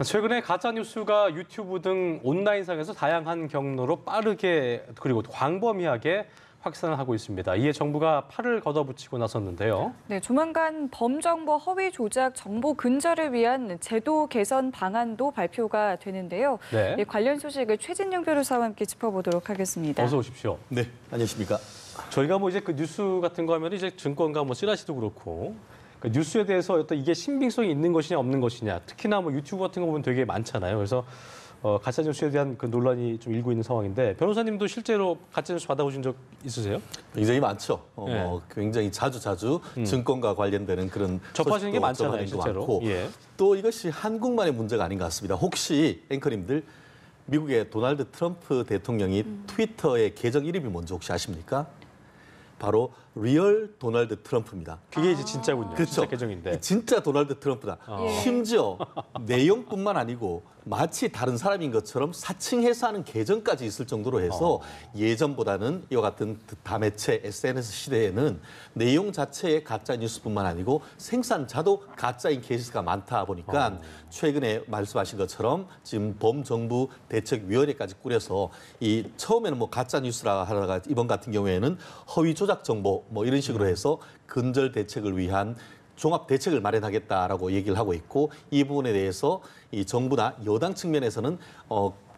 최근에 가짜뉴스가 유튜브 등 온라인상에서 다양한 경로로 빠르게 그리고 광범위하게 확산을 하고 있습니다. 이에 정부가 팔을 걷어붙이고 나섰는데요. 네, 조만간 범정보 허위 조작 정보 근절을 위한 제도 개선 방안도 발표가 되는데요. 네. 이 관련 소식을 최진영 변호사와 함께 짚어보도록 하겠습니다. 어서 오십시오. 네, 안녕하십니까. 저희가 뭐 이제 그 뉴스 같은 거 하면 이제 증권가 뭐 찌라시도 그렇고 그 뉴스에 대해서 어떤 이게 신빙성이 있는 것이냐 없는 것이냐, 특히나 뭐 유튜브 같은 거 보면 되게 많잖아요. 그래서 가짜 뉴스에 대한 그 논란이 좀 일고 있는 상황인데 변호사님도 실제로 가짜 뉴스 받아보신 적 있으세요? 굉장히 많죠. 네. 굉장히 자주 증권과 관련되는 그런 접하시는 게 많잖아요, 접하는 거 실제로. 많고 예. 또 이것이 한국만의 문제가 아닌 것 같습니다. 혹시 앵커님들 미국의 도널드 트럼프 대통령이 트위터의 계정 이름이 뭔지 혹시 아십니까? 바로 리얼 도널드 트럼프입니다. 그게 이제 진짜군요. 그렇죠. 진짜 계정인데. 진짜 도널드 트럼프다. 심지어 내용뿐만 아니고 마치 다른 사람인 것처럼 사칭해서 하는 계정까지 있을 정도로 해서 예전보다는 이와 같은 다매체 SNS 시대에는 내용 자체의 가짜 뉴스뿐만 아니고 생산자도 가짜인 케이스가 많다 보니까 최근에 말씀하신 것처럼 지금 범정부 대책위원회까지 꾸려서 이 처음에는 뭐 가짜 뉴스라 하다가 이번 같은 경우에는 허위 조작 정보 뭐 이런 식으로 해서 근절 대책을 위한 종합 대책을 마련하겠다라고 얘기를 하고 있고 이 부분에 대해서 이 정부나 여당 측면에서는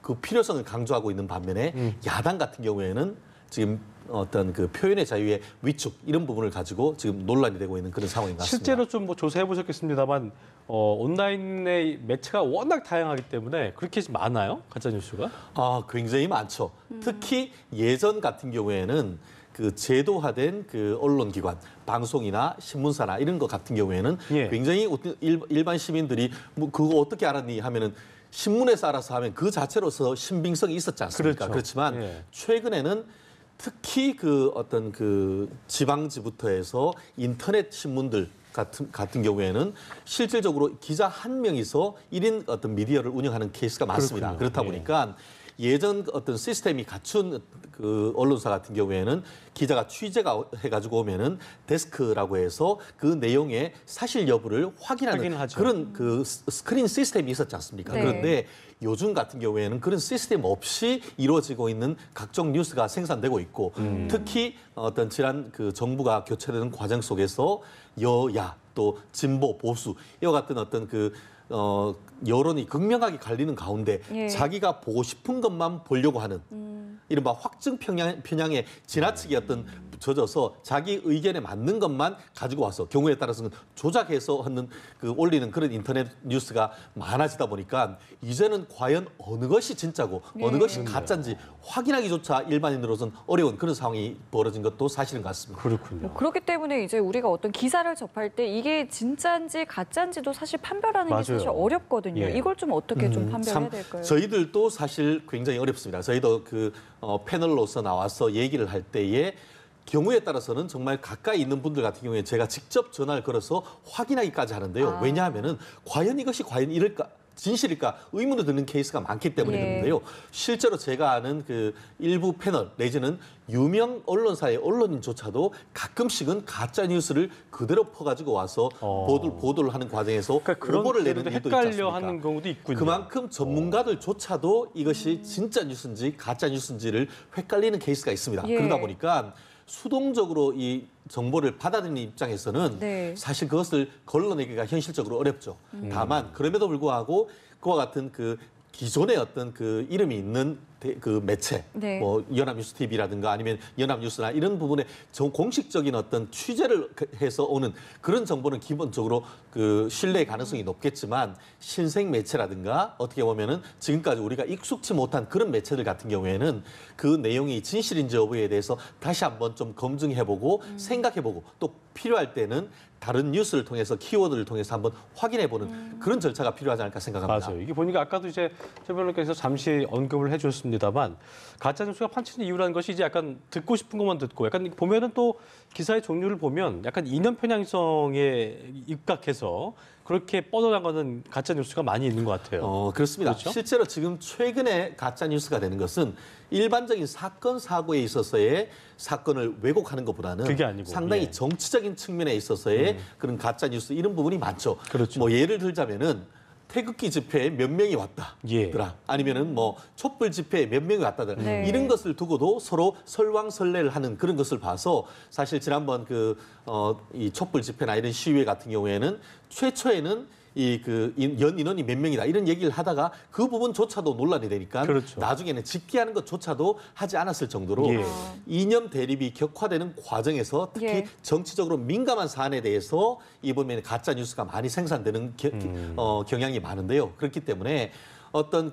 그 필요성을 강조하고 있는 반면에 야당 같은 경우에는 지금 어떤 그 표현의 자유의 위축 이런 부분을 가지고 지금 논란이 되고 있는 그런 상황인 것 같습니다. 실제로 좀 뭐 조사해 보셨겠습니다만 온라인의 매체가 워낙 다양하기 때문에 그렇게 많아요? 가짜 뉴스가? 굉장히 많죠. 특히 예전 같은 경우에는 그 제도화된 그 언론기관, 방송이나 신문사나 이런 것 같은 경우에는 예. 굉장히 일반 시민들이 뭐 그거 어떻게 알았니 하면은 신문에서 알아서 하면 그 자체로서 신빙성이 있었지 않습니까? 그렇죠. 그렇지만 예. 최근에는 특히 그 어떤 그 지방지부터 해서 인터넷 신문들 같은 경우에는 실질적으로 기자 한 명이서 1인 어떤 미디어를 운영하는 케이스가 많습니다. 그렇군요. 그렇다 보니까 예전 어떤 시스템이 갖춘 그 언론사 같은 경우에는 기자가 취재가 해가지고 오면은 데스크라고 해서 그 내용의 사실 여부를 확인하는 하죠. 그런 그 스크린 시스템이 있었지 않습니까? 네. 그런데 요즘 같은 경우에는 그런 시스템 없이 이루어지고 있는 각종 뉴스가 생산되고 있고 특히 어떤 지난 그 정부가 교체되는 과정 속에서 여야 또 진보 보수 이와 같은 어떤 그 여론이 극명하게 갈리는 가운데 예. 자기가 보고 싶은 것만 보려고 하는 이른바 확증 편향에 지나치게 어떤 젖어서 자기 의견에 맞는 것만 가지고 와서 경우에 따라서는 조작해서 하는 그 올리는 그런 인터넷 뉴스가 많아지다 보니까 이제는 과연 어느 것이 진짜고 어느 것이 가짜인지 확인하기조차 일반인으로서는 어려운 그런 상황이 벌어진 것도 사실인 것 같습니다. 그렇군요. 그렇기 때문에 이제 우리가 어떤 기사를 접할 때 이게 진짜인지 가짜인지도 사실 판별하는 맞아요. 게 사실 어렵거든요. 예. 이걸 좀 어떻게 좀 판별해야 참 될까요? 저희들도 사실 굉장히 어렵습니다. 저희도 그 패널로서 나와서 얘기를 할 때에 경우에 따라서는 정말 가까이 있는 분들 같은 경우에 제가 직접 전화를 걸어서 확인하기까지 하는데요. 왜냐하면은 과연 이것이 과연 이럴까? 진실일까 의문이 드는 케이스가 많기 때문에 예. 그런데요. 실제로 제가 아는 그 일부 패널 내지는 유명 언론사의 언론인조차도 가끔씩은 가짜 뉴스를 그대로 퍼가지고 와서 보도를 하는 과정에서 그러니까 그런 오보를 내는 경우도 일도 있지 헷갈려 않습니까? 하는 경우도 있군요. 그만큼 전문가들조차도 이것이 진짜 뉴스인지 가짜 뉴스인지를 헷갈리는 케이스가 있습니다. 예. 그러다 보니까 수동적으로 이 정보를 받아들이는 입장에서는 네. 사실 그것을 걸러내기가 현실적으로 어렵죠. 다만 그럼에도 불구하고 그와 같은 그 기존의 어떤 그 이름이 있는 그 매체, 네. 뭐 연합뉴스 TV라든가 아니면 연합뉴스나 이런 부분에 공식적인 어떤 취재를 해서 오는 그런 정보는 기본적으로 그 신뢰 가능성이 높겠지만 신생 매체라든가 어떻게 보면은 지금까지 우리가 익숙치 못한 그런 매체들 같은 경우에는 그 내용이 진실인지 여부에 대해서 다시 한번 좀 검증해보고 생각해보고 또 필요할 때는 다른 뉴스를 통해서 키워드를 통해서 한번 확인해보는 그런 절차가 필요하지 않을까 생각합니다. 맞아요. 이게 보니까 아까도 이제 최 변호사께서 잠시 언급을 해주셨습니다만 가짜 뉴스가 판치는 이유라는 것이 이제 약간 듣고 싶은 것만 듣고 약간 보면은 또 기사의 종류를 보면 약간 이념 편향성에 입각해서 그렇게 뻗어나가는 가짜 뉴스가 많이 있는 것 같아요. 그렇습니다. 그렇죠? 실제로 지금 최근에 가짜 뉴스가 되는 것은 일반적인 사건 사고에 있어서의 사건을 왜곡하는 것보다는 그게 아니고, 상당히 예. 정치적인 측면에 있어서의 그런 가짜 뉴스 이런 부분이 많죠. 그렇죠. 뭐 예를 들자면은 태극기 집회에 몇 명이 왔다더라. 예. 아니면은 뭐 촛불 집회에 몇 명이 왔다더라. 네. 이런 것을 두고도 서로 설왕설래를 하는 그런 것을 봐서 사실 지난번 이 촛불 집회나 이런 시위회 같은 경우에는 최초에는 연 인원이 몇 명이다 이런 얘기를 하다가 그 부분조차도 논란이 되니까 그렇죠. 나중에는 집계하는 것조차도 하지 않았을 정도로 예. 이념 대립이 격화되는 과정에서 특히 예. 정치적으로 민감한 사안에 대해서 이번에 가짜 뉴스가 많이 생산되는 경향이 많은데요. 그렇기 때문에 어떤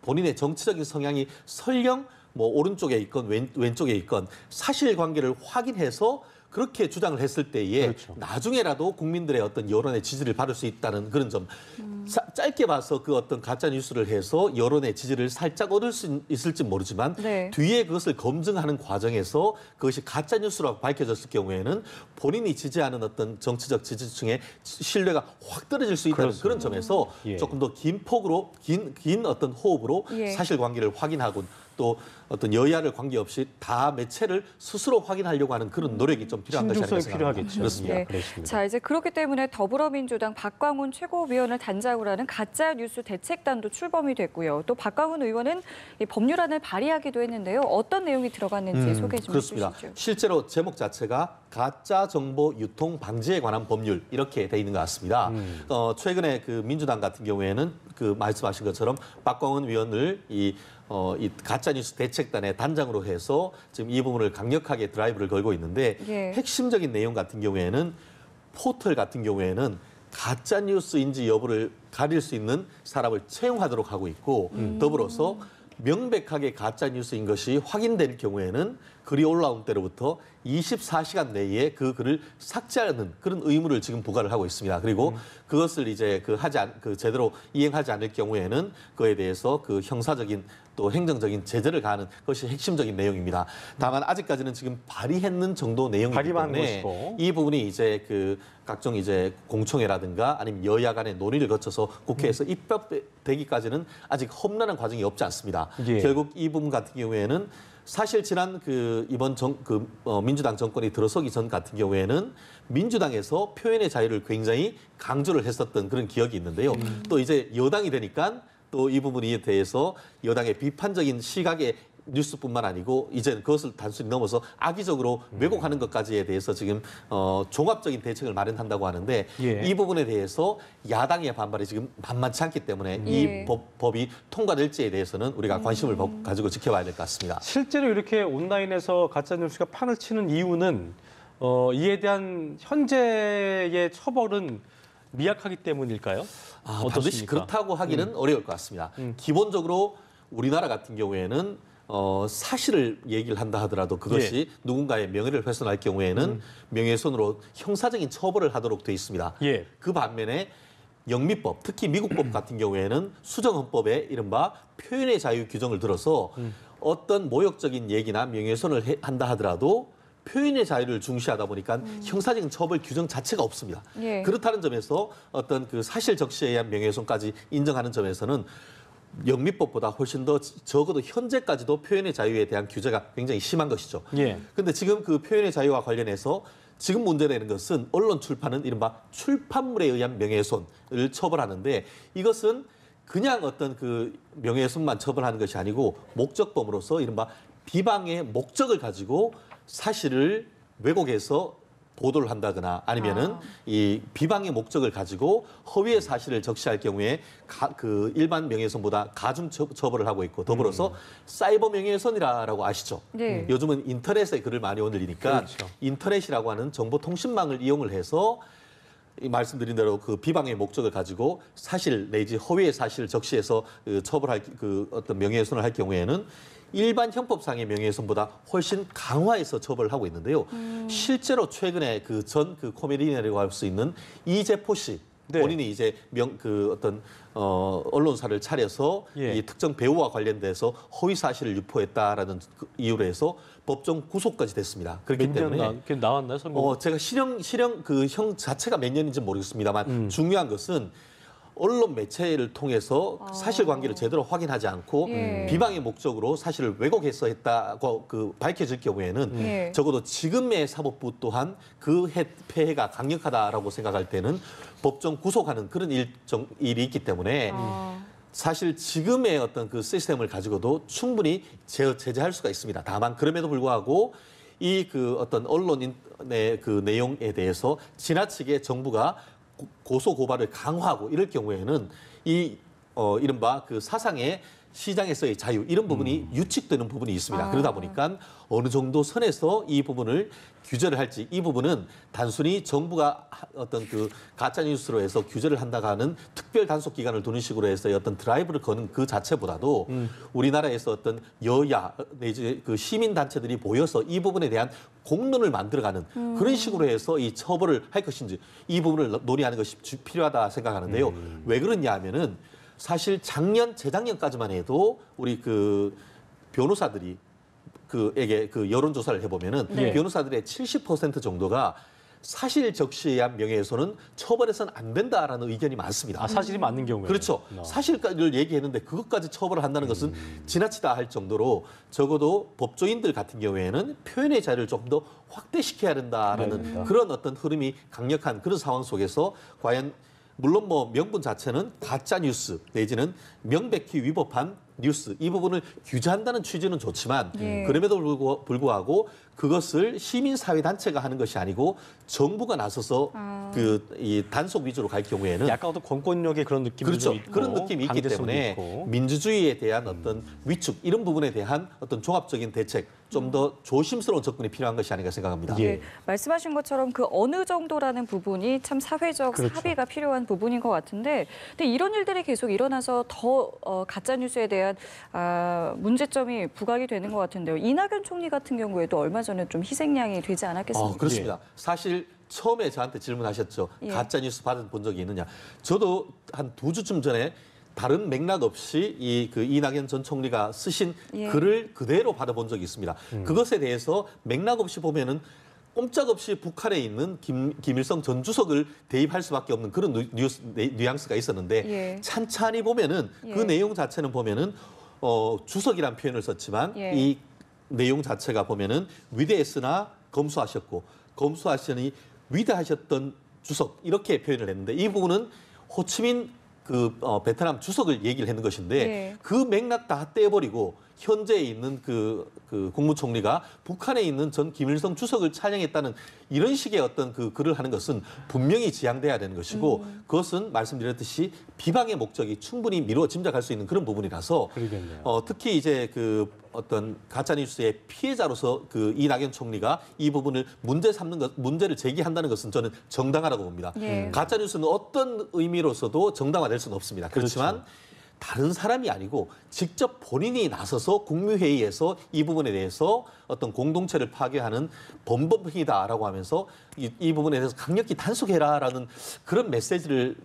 본인의 정치적인 성향이 설령 뭐 오른쪽에 있건 왼쪽에 있건 사실관계를 확인해서 그렇게 주장을 했을 때에 그렇죠. 나중에라도 국민들의 어떤 여론의 지지를 받을 수 있다는 그런 점. 짧게 봐서 그 어떤 가짜 뉴스를 해서 여론의 지지를 살짝 얻을 수 있을지 모르지만 네. 뒤에 그것을 검증하는 과정에서 그것이 가짜 뉴스라고 밝혀졌을 경우에는 본인이 지지하는 어떤 정치적 지지층의 신뢰가 확 떨어질 수 있다는 그렇습니다. 그런 점에서 예. 조금 더 긴 폭으로 긴 어떤 호흡으로 예. 사실관계를 확인하고 또 어떤 여야를 관계없이 다 매체를 스스로 확인하려고 하는 그런 노력이 좀 필요한 것이 아닌가 신중성이 생각합니다. 필요하겠죠. 그렇습니다. 네. 그렇습니다. 자, 이제 그렇기 때문에 더불어민주당 박광훈 최고위원을 단장으로 하는 가짜 뉴스 대책단도 출범이 됐고요. 또 박광훈 의원은 이 법률안을 발의하기도 했는데요. 어떤 내용이 들어갔는지 소개 좀 그렇습니다. 해주시죠. 실제로 제목 자체가 가짜 정보 유통 방지에 관한 법률 이렇게 돼 있는 것 같습니다. 최근에 민주당 같은 경우에는 말씀하신 것처럼 박광훈 의원을 이 가짜뉴스 대책단의 단장으로 해서 지금 이 부분을 강력하게 드라이브를 걸고 있는데 예. 핵심적인 내용 같은 경우에는 포털 같은 경우에는 가짜뉴스인지 여부를 가릴 수 있는 사람을 채용하도록 하고 있고 더불어서 명백하게 가짜뉴스인 것이 확인될 경우에는 글이 올라온 때로부터 24시간 내에 그 글을 삭제하는 그런 의무를 지금 부과를 하고 있습니다. 그리고 그것을 이제 제대로 이행하지 않을 경우에는 그에 대해서 형사적인 또 행정적인 제재를 가하는 것이 핵심적인 내용입니다. 다만 아직까지는 지금 발의했는 정도 내용이기 발의만 때문에 것이고. 이 부분이 이제 각종 이제 공청회라든가 아니면 여야 간의 논의를 거쳐서 국회에서 입법되기까지는 아직 험난한 과정이 없지 않습니다. 예. 결국 이 부분 같은 경우에는 사실 지난 이번 민주당 정권이 들어서기 전 같은 경우에는 민주당에서 표현의 자유를 굉장히 강조를 했었던 그런 기억이 있는데요. 또 이제 여당이 되니까 또 이 부분에 대해서 여당의 비판적인 시각의 뉴스뿐만 아니고 이제 그것을 단순히 넘어서 악의적으로 왜곡하는 것까지에 대해서 지금 종합적인 대책을 마련한다고 하는데 예. 이 부분에 대해서 야당의 반발이 지금 만만치 않기 때문에 예. 이 법이 통과될지에 대해서는 우리가 관심을 가지고 지켜봐야 될 것 같습니다. 실제로 이렇게 온라인에서 가짜 뉴스가 판을 치는 이유는 이에 대한 현재의 처벌은 미약하기 때문일까요? 반드시 어떻습니까? 그렇다고 하기는 어려울 것 같습니다. 기본적으로 우리나라 같은 경우에는 사실을 얘기를 한다 하더라도 그것이 누군가의 명예를 훼손할 경우에는 명예훼손으로 형사적인 처벌을 하도록 돼 있습니다. 예. 그 반면에 영미법, 특히 미국법 같은 경우에는 수정헌법에 이른바 표현의 자유 규정을 들어서 어떤 모욕적인 얘기나 명예훼손을 한다 하더라도 표현의 자유를 중시하다 보니까 형사적인 처벌 규정 자체가 없습니다. 예. 그렇다는 점에서 어떤 사실 적시에 의한 명예훼손까지 인정하는 점에서는 영미법보다 훨씬 더 적어도 현재까지도 표현의 자유에 대한 규제가 굉장히 심한 것이죠. 예. 그런데 지금 표현의 자유와 관련해서 지금 문제되는 것은 언론 출판은 이른바 출판물에 의한 명예훼손을 처벌하는데 이것은 그냥 어떤 명예훼손만 처벌하는 것이 아니고 목적범으로서 이른바 비방의 목적을 가지고 사실을 왜곡해서 보도를 한다거나 아니면은 이 비방의 목적을 가지고 허위의 사실을 적시할 경우에 일반 명예훼손보다 가중 처벌을 하고 있고 더불어서 사이버 명예훼손이라고 아시죠? 네. 요즘은 인터넷에 글을 많이 올리니까 그렇죠. 인터넷이라고 하는 정보통신망을 이용을 해서 말씀드린 대로 비방의 목적을 가지고 사실 내지 허위의 사실을 적시해서 처벌할 어떤 명예훼손을 할 경우에는 일반 형법상의 명예훼손보다 훨씬 강화해서 처벌을 하고 있는데요. 실제로 최근에 전 코미디언이라고 할 수 있는 이재포 씨 네. 본인이 이제 언론사를 차려서 예. 이 특정 배우와 관련돼서 허위 사실을 유포했다라는 이유로 해서 법정 구속까지 됐습니다. 그렇기 때문에 나왔나요? 선고? 제가 실형 형 자체가 몇 년인지 모르겠습니다만 중요한 것은 언론 매체를 통해서 사실관계를 제대로 확인하지 않고 예. 비방의 목적으로 사실을 왜곡해서 했다고 밝혀질 경우에는 예. 적어도 지금의 사법부 또한 그 폐해가 강력하다라고 생각할 때는 법정 구속하는 그런 일이 있기 때문에 사실 지금의 어떤 그 시스템을 가지고도 충분히 제재할 수가 있습니다. 다만 그럼에도 불구하고 이 그 어떤 언론의 그 내용에 대해서 지나치게 정부가 고소 고발을 강화하고 이럴 경우에는 이른바 그 사상의 시장에서의 자유 이런 부분이 유축되는 부분이 있습니다. 그러다 보니까 어느 정도 선에서 이 부분을 규제를 할지 이 부분은 단순히 정부가 어떤 그 가짜 뉴스로 해서 규제를 한다고 하는 특별 단속 기간을 두는 식으로 해서 어떤 드라이브를 거는 그 자체보다도 우리나라에서 어떤 여야 내지 그 시민 단체들이 모여서 이 부분에 대한 공론을 만들어가는 그런 식으로 해서 이 처벌을 할 것인지 이 부분을 논의하는 것이 필요하다 생각하는데요. 왜 그러냐 하면은 사실 재작년까지만 해도 우리 그 변호사들이 그에게 그 여론조사를 해보면은 네. 변호사들의 70% 정도가 사실 적시한 명예훼손은 처벌해서는 안 된다라는 의견이 많습니다. 아, 사실이 맞는 경우에. 그렇죠. 사실을 얘기했는데 그것까지 처벌을 한다는 것은 지나치다 할 정도로 적어도 법조인들 같은 경우에는 표현의 자유를 좀 더 확대시켜야 된다라는 네. 그런 어떤 흐름이 강력한 그런 상황 속에서 과연 물론 뭐 명분 자체는 가짜 뉴스 내지는 명백히 위법한 뉴스 이 부분을 규제한다는 취지는 좋지만 예. 그럼에도 불구하고 그것을 시민사회단체가 하는 것이 아니고 정부가 나서서 이 단속 위주로 갈 경우에는 약간 어떤 권권력의 그런 느낌도 그렇죠. 좀 있고, 그런 느낌이 있기 강제성도 때문에 있고. 민주주의에 대한 어떤 위축 이런 부분에 대한 어떤 종합적인 대책 좀 더 조심스러운 접근이 필요한 것이 아닌가 생각합니다. 예. 네, 말씀하신 것처럼 그 어느 정도라는 부분이 참 사회적 그렇죠. 합의가 필요한 부분인 것 같은데, 근데 이런 일들이 계속 일어나서 더 가짜 뉴스에 대한 문제점이 부각이 되는 것 같은데요. 이낙연 총리 같은 경우에도 얼마 전에 좀 희생양이 되지 않았겠습니까? 그렇습니다. 사실 처음에 저한테 질문하셨죠. 예. 가짜 뉴스 받은 본 적이 있느냐. 저도 한 2주쯤 전에 다른 맥락 없이 이낙연 전 총리가 쓰신 예. 글을 그대로 받아본 적이 있습니다. 그것에 대해서 맥락 없이 보면은 꼼짝없이 북한에 있는 김일성 전 주석을 대입할 수밖에 없는 그런 뉘앙스가 있었는데 예. 찬찬히 보면은 그 예. 내용 자체는 보면은 주석이란 표현을 썼지만 예. 이 내용 자체가 보면은 위대했으나 검소하셨고 검소하시니 위대하셨던 주석 이렇게 표현을 했는데 이 부분은 호치민 베트남 주석을 얘기를 했는 것인데 예. 그 맥락 다 떼버리고 현재 있는 그 국무총리가 북한에 있는 전 김일성 주석을 찬양했다는 이런 식의 어떤 그 글을 하는 것은 분명히 지양돼야 되는 것이고 그것은 말씀드렸듯이 비방의 목적이 충분히 미루어 짐작할 수 있는 그런 부분이라서 그러겠네요. 특히 이제 어떤 가짜 뉴스의 피해자로서 이낙연 총리가 이 부분을 문제를 제기한다는 것은 저는 정당하다고 봅니다. 예. 가짜 뉴스는 어떤 의미로서도 정당화될 수는 없습니다. 그렇지만 다른 사람이 아니고 직접 본인이 나서서 국무회의에서 이 부분에 대해서 어떤 공동체를 파괴하는 범법행위다라고 하면서 이 부분에 대해서 강력히 단속해라라는 그런 메시지를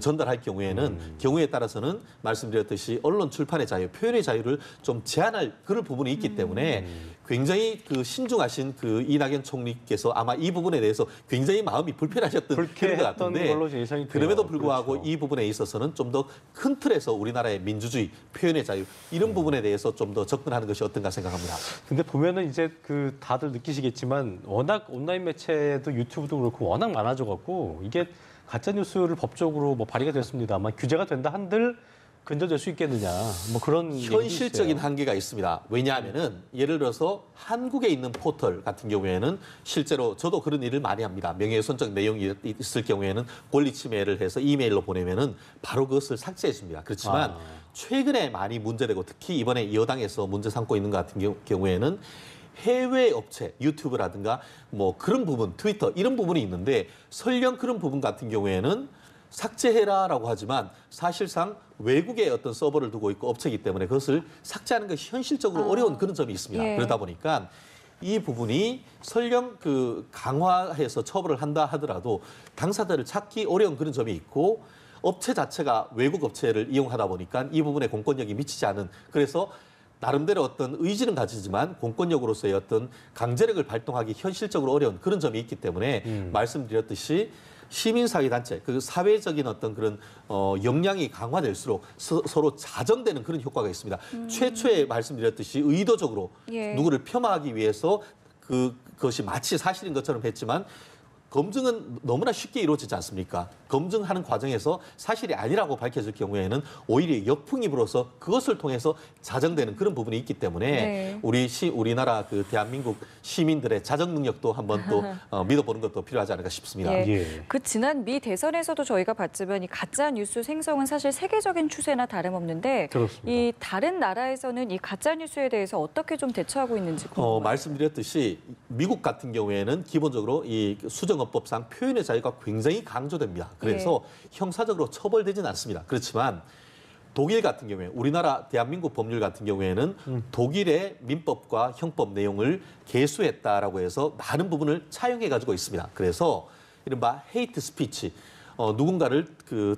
전달할 경우에 따라서는 말씀드렸듯이 언론 출판의 자유, 표현의 자유를 좀 제한할 그런 부분이 있기 때문에 굉장히 신중하신 이낙연 총리께서 아마 이 부분에 대해서 굉장히 마음이 불편하셨던 그런 것 같은데 걸로 예상이 돼요. 그럼에도 불구하고 그렇죠. 이 부분에 있어서는 좀 더 큰 틀에서 우리나라의 민주주의, 표현의 자유 이런 부분에 대해서 좀 더 접근하는 것이 어떤가 생각합니다. 근데 보면은 이제 다들 느끼시겠지만 워낙 온라인 매체도 유튜브도 그렇고 워낙 많아져갖고 이게 가짜 뉴스를 법적으로 뭐 발의가 됐습니다만 규제가 된다 한들 근절될 수 있겠느냐 뭐 그런 현실적인 얘기도 있어요. 한계가 있습니다. 왜냐하면은 예를 들어서 한국에 있는 포털 같은 경우에는 실제로 저도 그런 일을 많이 합니다. 명예훼손적 내용이 있을 경우에는 권리 침해를 해서 이메일로 보내면은 바로 그것을 삭제해 줍니다. 그렇지만 최근에 많이 문제되고 특히 이번에 여당에서 문제 삼고 있는 것 같은 경우에는 해외 업체, 유튜브라든가 뭐 그런 부분, 트위터 이런 부분이 있는데 설령 그런 부분 같은 경우에는 삭제해라라고 하지만 사실상 외국에 어떤 서버를 두고 있고 업체이기 때문에 그것을 삭제하는 것이 현실적으로 어려운 그런 점이 있습니다. 예. 그러다 보니까 이 부분이 설령 강화해서 처벌을 한다 하더라도 당사자를 찾기 어려운 그런 점이 있고 업체 자체가 외국 업체를 이용하다 보니까 이 부분에 공권력이 미치지 않은 그래서 나름대로 어떤 의지는 가지지만 공권력으로서의 어떤 강제력을 발동하기 현실적으로 어려운 그런 점이 있기 때문에 말씀드렸듯이 시민사회단체, 그 사회적인 어떤 그런 역량이 강화될수록 서로 자정되는 그런 효과가 있습니다. 최초에 말씀드렸듯이 의도적으로 예. 누구를 폄하하기 위해서 그것이 마치 사실인 것처럼 했지만 검증은 너무나 쉽게 이루어지지 않습니까? 검증하는 과정에서 사실이 아니라고 밝혀질 경우에는 오히려 역풍이 불어서 그것을 통해서 자정되는 그런 부분이 있기 때문에 네. 우리나라 그 대한민국 시민들의 자정 능력도 한번 또 믿어보는 것도 필요하지 않을까 싶습니다. 예. 예. 그 지난 미 대선에서도 저희가 봤지만 이 가짜 뉴스 생성은 사실 세계적인 추세나 다름없는데 그렇습니다. 이 다른 나라에서는 이 가짜 뉴스에 대해서 어떻게 좀 대처하고 있는지 궁금해요. 말씀드렸듯이 미국 같은 경우에는 기본적으로 이 수정헌법상 표현의 자유가 굉장히 강조됩니다. 그래서 형사적으로 처벌되지는 않습니다. 그렇지만 독일 같은 경우에 우리나라 대한민국 법률 같은 경우에는 독일의 민법과 형법 내용을 개수했다라고 해서 많은 부분을 차용해 가지고 있습니다. 그래서 이른바 헤이트 스피치, 누군가를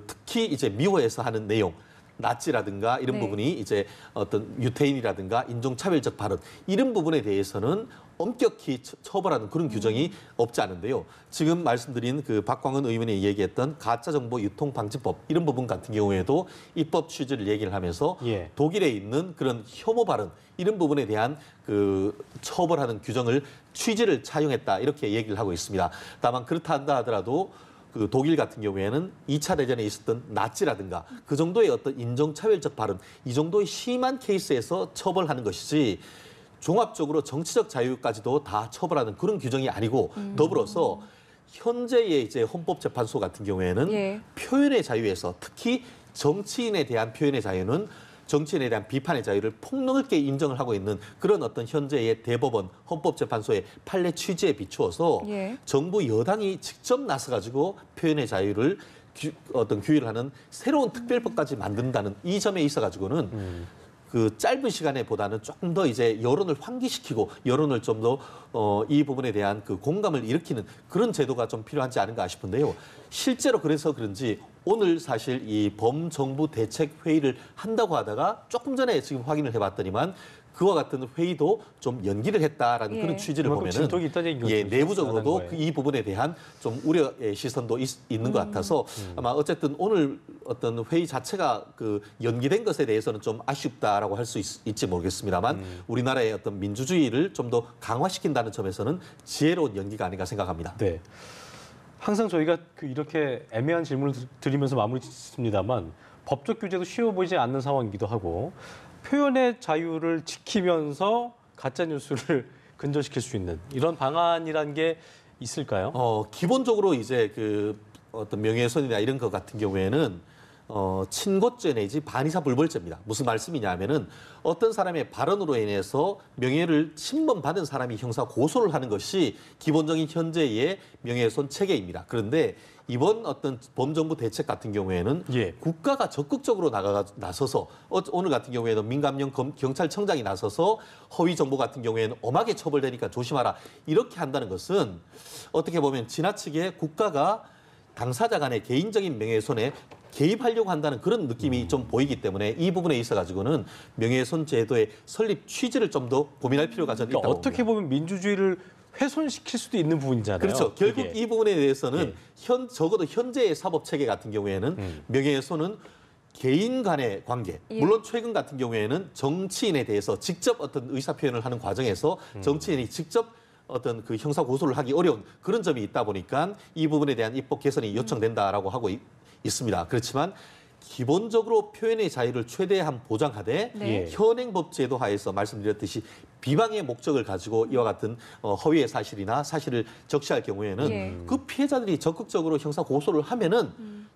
특히 이제 미워해서 하는 내용, 나치라든가 이런 네. 부분이 이제 어떤 유태인이라든가 인종차별적 발언 이런 부분에 대해서는 엄격히 처벌하는 그런 규정이 없지 않은데요. 지금 말씀드린 그 박광은 의원이 얘기했던 가짜정보 유통방지법 이런 부분 같은 경우에도 입법 취지를 얘기를 하면서 예. 독일에 있는 그런 혐오 발언 이런 부분에 대한 그 처벌하는 규정을 취지를 차용했다 이렇게 얘기를 하고 있습니다. 다만 그렇다 한다 하더라도 그 독일 같은 경우에는 2차 대전에 있었던 나치라든가 그 정도의 어떤 인종차별적 발언 이 정도의 심한 케이스에서 처벌하는 것이지 종합적으로 정치적 자유까지도 다 처벌하는 그런 규정이 아니고 더불어서 현재의 이제 헌법재판소 같은 경우에는 예. 표현의 자유에서 특히 정치인에 대한 표현의 자유는 정치인에 대한 비판의 자유를 폭넓게 인정을 하고 있는 그런 어떤 현재의 대법원 헌법재판소의 판례 취지에 비추어서 예. 정부 여당이 직접 나서가지고 표현의 자유를 어떤 규율을 하는 새로운 특별법까지 만든다는 이 점에 있어가지고는 그 짧은 시간에 보다는 조금 더 이제 여론을 환기시키고 여론을 좀 더 이 부분에 대한 그 공감을 일으키는 그런 제도가 좀 필요하지 않은가 싶은데요. 실제로 그래서 그런지 오늘 사실 이 범정부 대책 회의를 한다고 하다가 조금 전에 지금 확인을 해봤더니만 그와 같은 회의도 좀 연기를 했다라는 예. 그런 취지를 그만큼 보면은 진통이 있다는 얘기죠. 예, 내부적으로도 거예요. 이 부분에 대한 좀 우려의 시선도 있는 것 같아서 아마 어쨌든 오늘 어떤 회의 자체가 그 연기된 것에 대해서는 좀 아쉽다라고 할 수 있지 모르겠습니다만 우리나라의 어떤 민주주의를 좀 더 강화시킨다는 점에서는 지혜로운 연기가 아닌가 생각합니다. 네. 항상 저희가 이렇게 애매한 질문을 드리면서 마무리 짓습니다만 법적 규제도 쉬워 보이지 않는 상황이기도 하고 표현의 자유를 지키면서 가짜 뉴스를 근절시킬 수 있는 이런 방안이라는 게 있을까요? 기본적으로 이제 그 어떤 명예훼손이나 이런 것 같은 경우에는 친고죄 내지 반의사 불벌죄입니다. 무슨 말씀이냐 하면은 어떤 사람의 발언으로 인해서 명예를 침범받은 사람이 형사 고소를 하는 것이 기본적인 현재의 명예훼손 체계입니다. 그런데 이번 어떤 범정부 대책 같은 경우에는 예. 국가가 적극적으로 나서서 오늘 같은 경우에는 민감령 경찰청장이 나서서 허위 정보 같은 경우에는 엄하게 처벌되니까 조심하라 이렇게 한다는 것은 어떻게 보면 지나치게 국가가 당사자 간의 개인적인 명예훼손에 개입하려고 한다는 그런 느낌이 좀 보이기 때문에 이 부분에 있어가지고는 명예훼손 제도의 설립 취지를 좀 더 고민할 필요가 저는 있다고 그러니까 어떻게 봅니다. 보면 민주주의를 훼손시킬 수도 있는 부분이잖아요. 그렇죠. 결국 이게. 이 부분에 대해서는 예. 적어도 현재의 사법 체계 같은 경우에는 명예훼손은 개인 간의 관계. 예. 물론 최근 같은 경우에는 정치인에 대해서 직접 어떤 의사 표현을 하는 과정에서 정치인이 직접 어떤 그 형사 고소를 하기 어려운 그런 점이 있다 보니까 이 부분에 대한 입법 개선이 요청된다라고 하고 있습니다. 그렇지만 기본적으로 표현의 자유를 최대한 보장하되 네. 현행법 제도 하에서 말씀드렸듯이 비방의 목적을 가지고 이와 같은 허위의 사실이나 사실을 적시할 경우에는 예. 그 피해자들이 적극적으로 형사 고소를 하면은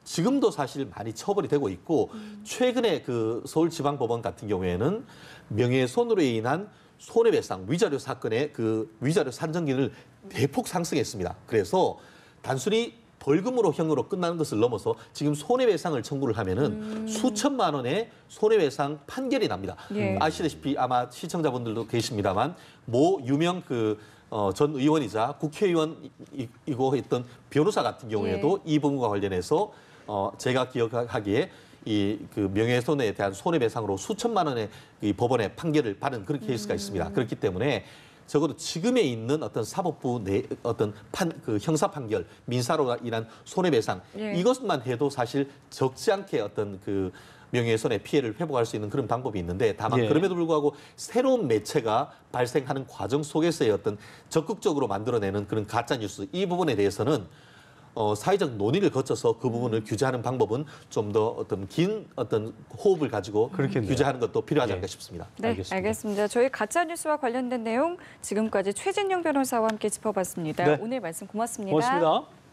지금도 사실 많이 처벌이 되고 있고 최근에 그 서울지방법원 같은 경우에는 명예훼손으로 인한 손해배상 위자료 사건의 그 위자료 산정기를 대폭 상승했습니다. 그래서 단순히 벌금으로 형으로 끝나는 것을 넘어서 지금 손해배상을 청구를 하면은 수천만 원의 손해배상 판결이 납니다. 예. 아시다시피 아마 시청자분들도 계십니다만 모 유명 전 의원이자 국회의원이고 했던 변호사 같은 경우에도 이 부분과 관련해서 제가 기억하기에 이 그 명예훼손에 대한 손해배상으로 수천만 원의 이 법원의 판결을 받은 그런 케이스가 있습니다. 그렇기 때문에 적어도 지금에 있는 어떤 사법부 내 어떤 그 형사 판결, 민사로 인한 손해배상 예. 이것만 해도 사실 적지 않게 어떤 그 명예훼손의 피해를 회복할 수 있는 그런 방법이 있는데 다만 예. 그럼에도 불구하고 새로운 매체가 발생하는 과정 속에서의 어떤 적극적으로 만들어내는 그런 가짜 뉴스 이 부분에 대해서는 사회적 논의를 거쳐서 그 부분을 규제하는 방법은 좀 더 어떤 긴 어떤 호흡을 가지고 그렇겠네요. 규제하는 것도 필요하지 예. 않을까 싶습니다. 네, 알겠습니다. 알겠습니다. 저희 가짜 뉴스와 관련된 내용 지금까지 최진영 변호사와 함께 짚어봤습니다. 네. 오늘 말씀 고맙습니다. 고맙습니다.